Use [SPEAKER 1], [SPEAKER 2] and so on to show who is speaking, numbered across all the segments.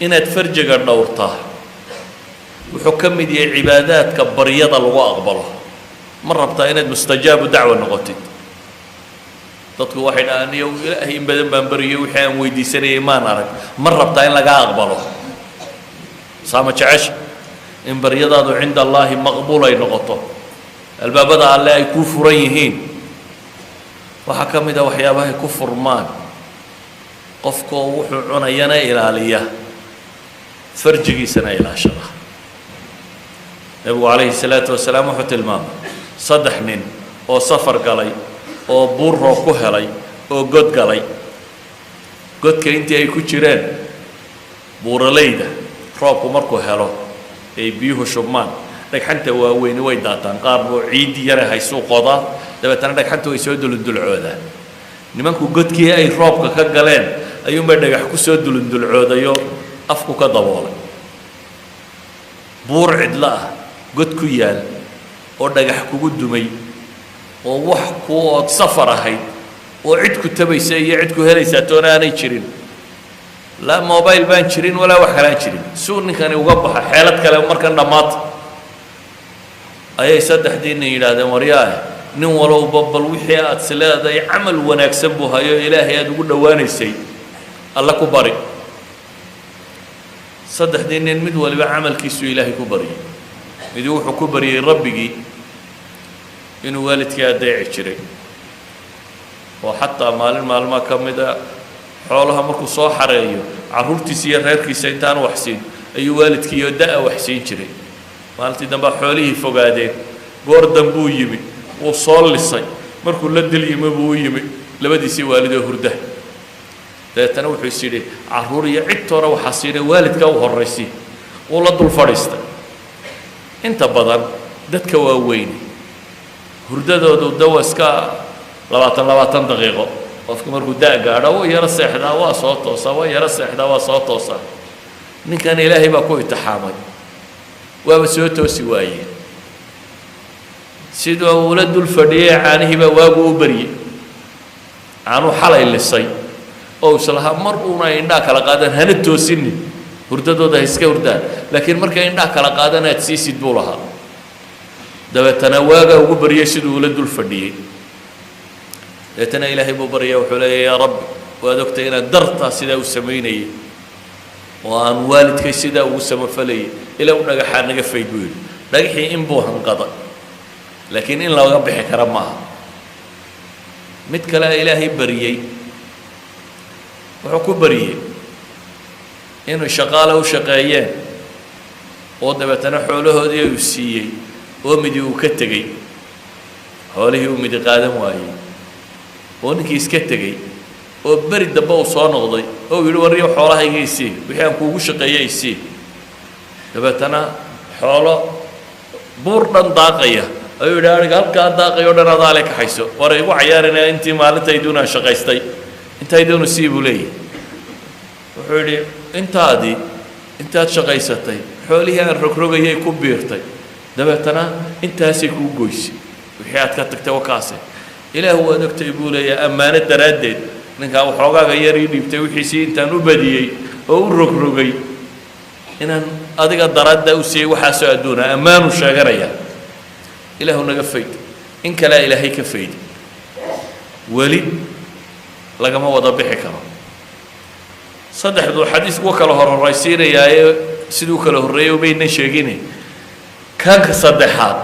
[SPEAKER 1] inaad farjiga dhowrtaa wuxuu ka mid yahay cibaadaadka baryada lagu aqbalo ma rabtaa inaad mustajaabu dacwa noqotid dadku waxay dhahaan iyo ilaahay in badan baan bariyay wixii aan weydiisanayay maan arag ma rabtaa in laga aqbalo saama jecesha in baryadaadu cinda allaahi maqbuul ay noqoto albaabada alle ay kuu furan yihiin waxaa ka mid a waxyaabahay ku furmaan qofkoo wuxuu cunayana ilaaliya farjigiisana ilaashada nabigu calayhi salaatu wasalaam wuxuu tilmaamay 3 nin oo safar galay oo buur roob ku helay oo god galay godka intii ay ku jireen buuralayda roobku markuu helo ay biyuhu shubmaan dhagxanta waaweyni way daataan qaar buu ciidi yara haysuu qodaa dabeetana dhagxanta way soo dulundulcoodaan nimanku godkii ay roobka ka galeen ayuunbay dhagax ku soo dulundulcoodayo afku ka daboolay buur cidla ah god ku yaal oo dhagax kugu dumay oo wax ku ood safar ahayd oo cid ku tabaysa iyo cid ku helaysaa toona aanay jirin laa mobile baan jirin walaa wax kalaan jirin suu ninkani uga baxa xeelad kale markan dhammaata ayay 3 nin yidhaahdeen waryaah nin walowba bal wixii aad sileedahay camal wanaagsan buu hayo ilaahay aad ugu dhowaanaysay alla ku bari 3 nin mid waliba camalkiisu ilaahay ku bariyay mid wuxuu ku bariyay rabbigii inuu waalidkii adeeci jiray oo xataa maalmaha ka mid a xoolaha markuu soo xareeyo carruurtiisa iyo reerkiisa intaan waxsiin ayuu waalidkii iyo da'a waxsiin jiray maalintii dambe xoolihii fogaadeen goor dambuu yimi wuu soo lisay markuu la dil yimi buu u yimi labadiisii waalidoo hurda dabeetana wuxuu is yidhi carruur iyo cid toona waxaa siinay waalidka u horraysi wuu la dul fadhiistay inta badan dadka waaweyne hurdadoodu dawa iska 20 daqiiqo qofka markuu da' gaadho wuu yaro seexdaa waa soo toosaa waa yaro seexdaa waa soo toosaa ninkan ilaahay baa ku itixaamay waaba soo toosi waayeen sidoo ula dul fadhiyay caanihii baa waagu u baryay caanuu xalay lisay oo islaha mar uuna indhaa kala qaadan hana toosinin hurdadooda ha iska hurdaan laakiin markay indhaa kala qaadan aad siisid buu lahaa dabeetana waagaa ugu baryay siduu ula dul fadhiyey dabeetana ilaahay buu baryaya wuxuu leeyahay yaa rabbi waad ogtay inaad dartaa sidaa u samaynayay oo aan waalidkay sidaa ugu samafalayay ilaa u dhagaxaa naga fayd buu yidhi dhagaxii in buu hanqada laakiin in looga bixi kara maaha mid kale ilaahay baryey wuxuu ku baryey inuu shaqaale u shaqeeyeen oo dabeetana xoolahoodii uu siiyey oo midi uu ka tegey xoolihii uu midi qaadan waayey oo ninkii iska tegey oo beri dambe uu soo noqday oo yidhi warriyo xoolahayga isii wixii aan kuugu shaqeeyey isii dabeetana xoolo buur dhan daaqaya ayuu yidhi aniga halkaa daaqayo dhan adaa le kaxayso war igu cayaarinaya intii maalintayduuna shaqaystay intayduuna sii buu leeyahay wuxuu yidhi intaad shaqaysatay xoolihii aan rogrogayay ku biirtay dabeetana intaasay kuu goysay wixii aad ka tagtay wakaase ilaahu waad ogtay buu leeyahay ammaano daraaddeed ninkaa waxoogaaga yar ii dhiibtay wixiisii intaan u badiyey oo u rogrogay inaan adiga daraadda u siiyey waxaasoo adduuna ammaanu sheeganaya ilaahu naga fayd in kalea ilaahay ka faydi weli lagama wada bixi karo saddexdu xadiisku kala horraysiinayaaye siduu kala horreeyay umaynan sheegine kanka saddexaad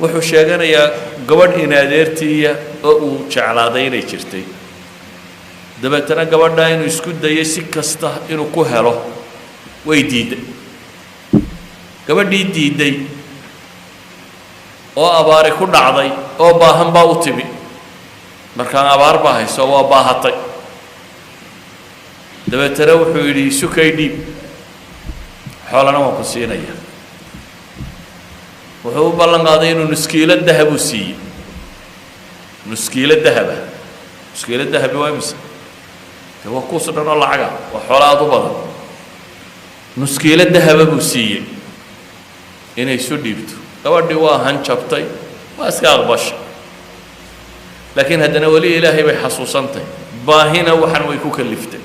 [SPEAKER 1] wuxuu sheeganayaa gabadh in adeertiiya oo uu jeclaaday inay jirtay dabeetana gabadhaa inuu isku dayay si kasta inuu ku helo way diidday gabadhii diidday oo abaari ku dhacday oo baahan baa u timi markaan abaar baa hayso waa baahatay dabeetana wuxuu yidhi sukay dhiib xoolana waan ku siinaya wuxuu u ballan qaaday inuu nuskiilo dahab u siiyey nuskiilo dahaba nuskiilo dahabi waa imisa de waa kuus dhan oo lacaga waa xoolo aad u badan nuskiilo dahaba buu siiyey inay isu dhiibto gabadhii waa hanjabtay waa iska aqbashay laakiin haddana weli ilaahay bay xasuusantay baahina waxan way ku kaliftay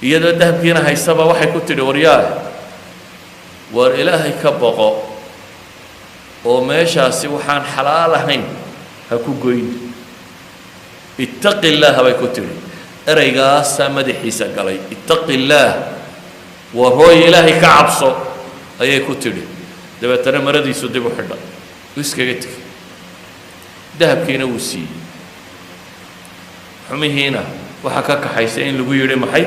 [SPEAKER 1] iyadoo dahabkiina haysaba waxay ku tidhi waryaa war ilaahay ka boqo oo meeshaasi waxaan xalaal ahayn ha ku goyn ittaqi illaaha bay ku tidhi eraygaasaa madaxiisa galay ittaqi illaah war hooy ilaahay ka cabso ayay ku tidhi dabeetana maradiisu dib u xidha uu iskaga tegay dahabkiina wuu siiyey xumihiina waxaa ka kaxaysa in lagu yidhi maxay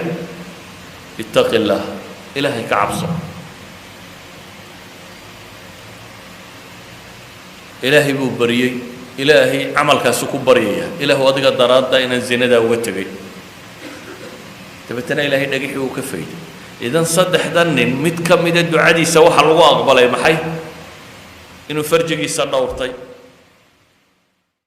[SPEAKER 1] ittaqi illaah ilaahay ka cabso ilaahay buu baryey ilaahay camalkaasu ku baryaya ilaahu adiga daraadda inaan zinadaa uga tegay dabeetana ilaahay dhagixii uu ka fayday idan saddexdan nin mid ka mida ducadiisa waxaa lagu aqbalay maxay inuu farjigiisa dhowrtay